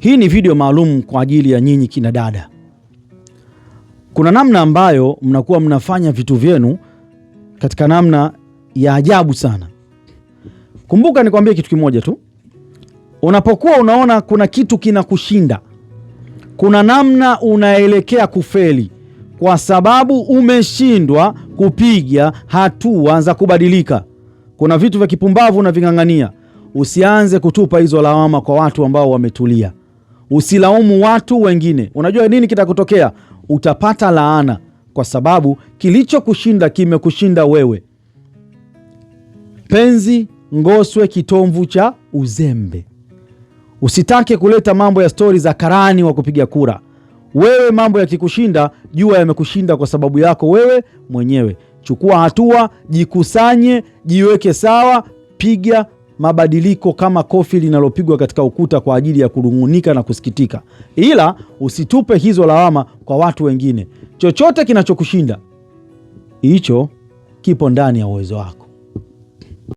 Hii ni video maalum kwa ajili ya nyinyi kina dada. Kuna namna ambayo mnakuwa mnafanya vitu vyenu katika namna ya ajabu sana. Kumbuka nikwambie kitu kimoja tu. Unapokuwa unaona kuna kitu kinakushinda, kuna namna unaelekea kufeli kwa sababu umeshindwa kupiga hatua za kubadilika, kuna vitu vya kipumbavu unaving'ang'ania, usianze kutupa hizo lawama kwa watu ambao wametulia. Usilaumu watu wengine. Unajua nini kitakutokea? Utapata laana kwa sababu kilichokushinda kimekushinda wewe. Penzi ngoswe kitomvu cha uzembe. Usitake kuleta mambo ya stori za karani wa kupiga kura. Wewe mambo yakikushinda, jua yamekushinda kwa sababu yako wewe mwenyewe. Chukua hatua, jikusanye, jiweke sawa, piga mabadiliko kama kofi linalopigwa katika ukuta kwa ajili ya kunung'unika na kusikitika. Ila usitupe hizo lawama kwa watu wengine. Chochote kinachokushinda, hicho kipo ndani ya uwezo wako.